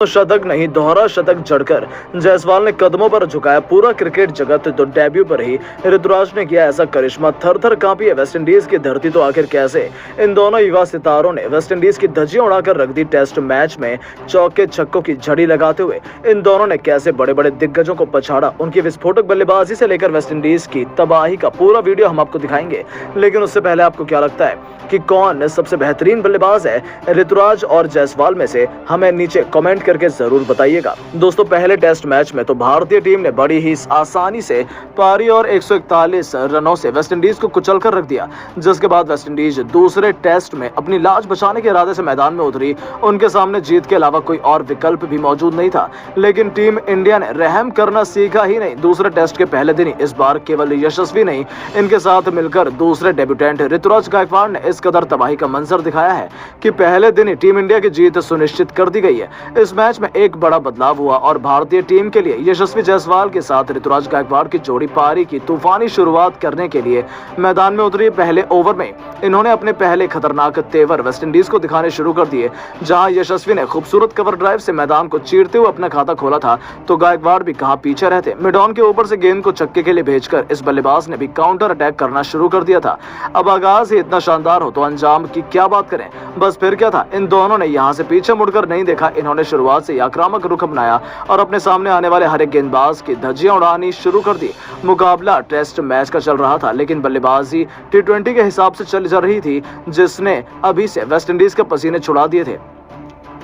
शतक नहीं, दोहरा शतक जड़कर जायसवाल ने कदमों पर झुकाया पूरा क्रिकेट जगत। तो डेब्यू पर ही ऋतुराज ने किया ऐसा करिश्मा, थर थर कांपी है वेस्टइंडीज की धरती। तो आखिर कैसे इन दोनों युवा सितारों ने वेस्टइंडीज की धज्जियां उड़ाकर रख दी। टेस्ट मैच में चौके छक्कों की झड़ी लगाते हुए इन दोनों ने कैसे बड़े बड़े दिग्गजों को पछाड़ा। उनकी विस्फोटक बल्लेबाजी से लेकर वेस्टइंडीज की तबाही का पूरा वीडियो हम आपको दिखाएंगे। लेकिन उससे पहले आपको क्या लगता है कि कौन सबसे बेहतरीन बल्लेबाज है ऋतुराज और जायसवाल में से? हमें नीचे कमेंट करके जरूर बताइएगा। दोस्तों, पहले टेस्ट मैच में तो भारतीय टीम ने बड़ी ही आसानी से पारी और 141 रनों से वेस्टइंडीज को कुचल कर रख दिया। जिसके बाद वेस्टइंडीज दूसरे टेस्ट में अपनी लाज बचाने के इरादे से मैदान में उतरी। उनके सामने जीत के अलावा कोई और विकल्प भी मौजूद नहीं था। लेकिन टीम इंडिया ने रहम करना सीखा ही नहीं। दूसरे टेस्ट के पहले दिन ही इस बार केवल यशस्वी नहीं, इनके साथ मिलकर दूसरे डेब्यूटेंट ऋतुराज गायकवाड़ ने इस कदर तबाही का मंजर दिखाया है कि पहले दिन ही टीम इंडिया की जीत सुनिश्चित कर दी गई है। इस मैच में एक बड़ा बदलाव हुआ और भारतीय टीम के लिए यशस्वी जायसवाल के साथ ऋतुराज गायकवाड़ की जोड़ी पारी की तूफानी शुरुआत करने के लिए मैदान में उतरी। पहले ओवर में इन्होंने अपने पहले खतरनाक तेवर वेस्टइंडीज को दिखाने शुरू कर दिए। जहां यशस्वी ने खूबसूरत कवर ड्राइव से मैदान को चीरते हुए अपना खाता खोला था, तो गायकवाड़ भी कहां पीछे रहते। मिड ऑन के ऊपर से गेंद को छक्के के लिए भेजकर इस बल्लेबाज ने भी काउंटर अटैक करना शुरू कर दिया था। अब आगाज ही इतना शानदार हो तो अंजाम की क्या बात करें। बस फिर क्या था, इन दोनों ने यहां से पीछे मुड़कर नहीं देखा। इन्होंने शुरुआत से आक्रामक रुख अपनाया और अपने सामने आने वाले हर एक गेंदबाज की धज्जियां उड़ानी शुरू कर दी। मुकाबला टेस्ट मैच का चल रहा था, लेकिन बल्लेबाजी टी20 के हिसाब से चल जा रही थी, जिसने अभी से वेस्टइंडीज के पसीने छुड़ा दिए थे।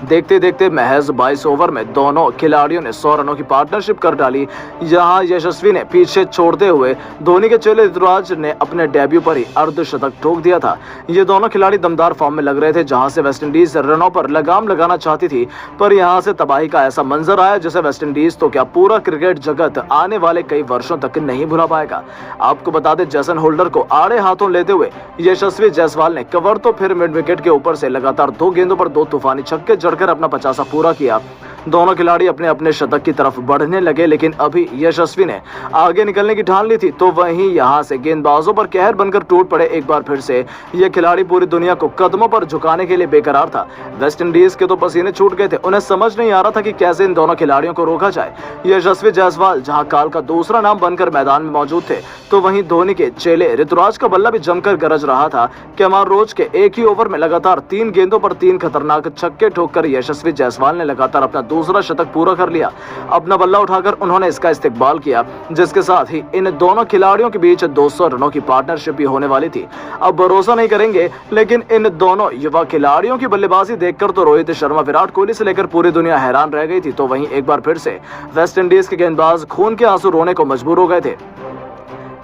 देखते देखते महज 22 ओवर में दोनों खिलाड़ियों ने 100 रनों की पार्टनरशिप कर डाली। जहां यशस्वी ने पीछे छोड़ते हुए धोनी के चेले ऋतुराज ने अपने डेब्यू पर ही अर्धशतक ठोक दिया था। ये दोनों खिलाड़ी दमदार फॉर्म में लग रहे थे। जहां से वेस्टइंडीज रनों पर लगाम लगाना चाहती थी, पर यहां से तबाही का ऐसा मंजर आया जिसे वेस्टइंडीज तो क्या पूरा क्रिकेट जगत आने वाले कई वर्षों तक नहीं भुला पाएगा। आपको बता दें, जेसन होल्डर को आड़े हाथों लेते हुए यशस्वी जायसवाल ने कवर तो फिर मिड विकेट के ऊपर से लगातार 2 गेंदों पर 2 तूफानी छक्के जड़कर अपना 50 पूरा किया। दोनों खिलाड़ी अपने अपने शतक की तरफ बढ़ने लगे, लेकिन अभी यशस्वी ने आगे निकलने की ठान ली थी, तो वहीं यहां से गेंदबाजों पर कहर बनकर टूट पड़े। एक बार फिर से यह खिलाड़ी पूरी दुनिया को कदमों पर झुकाने के लिए बेकरार था। वेस्टइंडीज के तो पसीने छूट गए थे। उन्हें समझ नहीं आ रहा था कि कैसे इन दोनों खिलाड़ियों को रोका जाए। यशस्वी जायसवाल जहां काल का दूसरा नाम बनकर मैदान में मौजूद थे, तो वहीं धोनी के चेले ऋतुराज का बल्ला भी जमकर गरज रहा था। कैमर रोज के एक ही ओवर में लगातार 3 गेंदों पर 3 खतरनाक छक्के ठोककर यशस्वी जायसवाल ने लगातार अपना दूसरा शतक पूरा कर लिया। अपना बल्ला उठाकर उन्होंने इसका इस्तेकबाल किया, जिसके साथ ही इन दोनों खिलाड़ियों के बीच 200 रनों की पार्टनरशिप भी होने वाली थी। अब भरोसा नहीं करेंगे, लेकिन इन दोनों युवा खिलाड़ियों की बल्लेबाजी देखकर तो रोहित शर्मा, विराट कोहली से लेकर पूरी दुनिया हैरान रह गई थी। तो वहीं एक बार फिर से वेस्टइंडीज के गेंदबाज खून के आंसू रोने को मजबूर हो गए थे।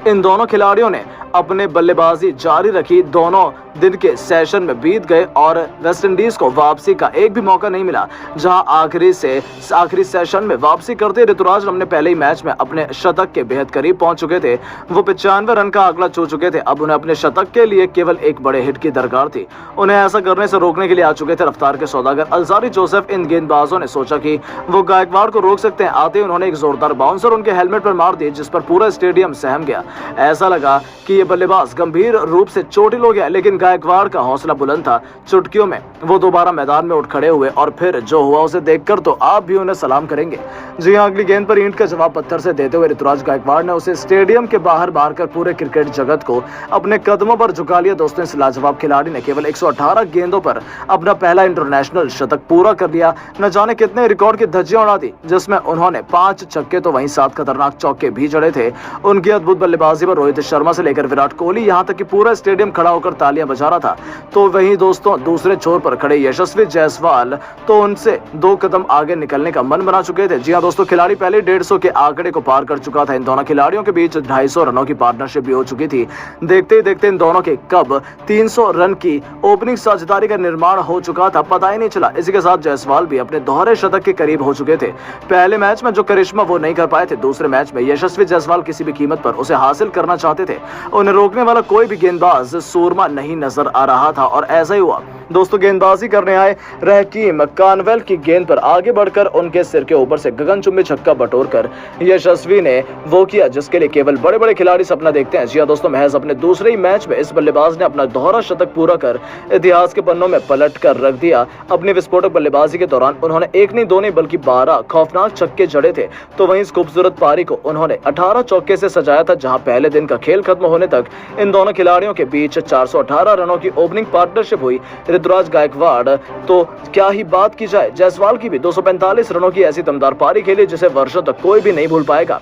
इन दोनों खिलाड़ियों ने अपने बल्लेबाजी जारी रखी। दोनों दिन के सेशन में बीत गए और वेस्टइंडीज को वापसी का एक भी मौका नहीं मिला। जहां आखिरी सेशन में वापसी करते ऋतुराज अपने पहले ही मैच में अपने शतक के बेहद करीब पहुंच चुके थे। वो 95 रन का आंकड़ा छू चुके थे। अब उन्हें अपने शतक के लिए केवल एक बड़े हिट की दरकार थी। उन्हें ऐसा करने से रोकने के लिए आ चुके थे रफ्तार के सौदागर अल्जारी जोसेफ। इन गेंदबाजों ने सोचा कि वो गायकवाड़ को रोक सकते हैं। आते ही उन्होंने एक जोरदार बाउंसर उनके हेलमेट पर मार दिए, जिस पर पूरा स्टेडियम सहम गया। ऐसा लगा कि ये बल्लेबाज गंभीर रूप से चोटिल हो गया, लेकिन गायकवाड़ का हौसला बुलंद था। चुटकियों में वो दोबारा मैदान में उठ खड़े हुए और फिर जो हुआ उसे देखकर तो आप भी उन्हें सलाम करेंगे। जी हां, अगली गेंद पर ईंट का जवाब पत्थर से देते हुए ऋतुराज गायकवाड़ ने उसे स्टेडियम के बाहर मारकर पूरे क्रिकेट जगत को अपने कदमों पर झुका लिया। दोस्तों, इस लाजवाब खिलाड़ी ने केवल 118 गेंदों पर अपना पहला इंटरनेशनल शतक पूरा कर लिया। न जाने कितने रिकॉर्ड की धज्जियां उड़ा दी, जिसमें उन्होंने 5 छक्के तो वहीं 7 खतरनाक चौके भी जड़े थे। उनकी अद्भुत बल्लेबाजी पर रोहित शर्मा से लेकर विराट कोहली, यहां तक कि पूरा स्टेडियम खड़ा होकर तालियां बजा रहा था। तो वहीं दोस्तों, दूसरे छोर पर खड़े यशस्वी जायसवाल तो उनसे 2 कदम आगे निकलने का मन बना चुके थे। जी हां दोस्तों, खिलाड़ी पहले 150 के आंकड़े को पार कर चुका था। इन दोनों खिलाड़ियों के बीच 250 रनों की पार्टनरशिप भी हो चुकी थी। देखते ही देखते इन दोनों के कब 300 रन की ओपनिंग साझेदारी का निर्माण हो चुका था, पता ही नहीं चला। इसी के साथ जायसवाल भी अपने दोहरे शतक के करीब हो चुके थे। पहले मैच में जो करिश्मा वो नहीं कर पाए थे, दूसरे मैच में यशस्वी जायसवाल किसी भी कीमत पर उसे हासिल करना चाहते थे। उन्हें रोकने वाला कोई भी गेंदबाज सूरमा नहीं नजर आ रहा था और ऐसा ही हुआ। दोस्तों गेंदबाजी करने आए रहकीम कानवेल की गेंद पर आगे बढ़कर उनके सिर के ऊपर से गगनचुंबी छक्का बटोरकर यशस्वी ने वो किया जिसके लिए केवल बड़े बड़े खिलाड़ी सपना देखते हैं। जी हां दोस्तों, महज अपने दूसरे ही मैच में इस बल्लेबाज ने अपना दोहरा शतक पूरा कर इतिहास के पन्नों में पलट कर रख दिया। अपनी विस्फोटक बल्लेबाजी के दौरान उन्होंने एक नहीं दो नहीं बल्कि 12 खौफनाक छक्के जड़े थे। तो वहीं इस खूबसूरत पारी को उन्होंने 18 चौके से सजाया था, जहां पहले दिन का खेल खत्म होने तक इन दोनों खिलाड़ियों के बीच 418 रनों की ओपनिंग पार्टनरशिप हुई। ऋतुराज गायकवाड़ तो क्या ही बात की जाए, जायसवाल की भी 245 रनों की ऐसी दमदार पारी खेली जिसे वर्षों तक कोई भी नहीं भूल पाएगा।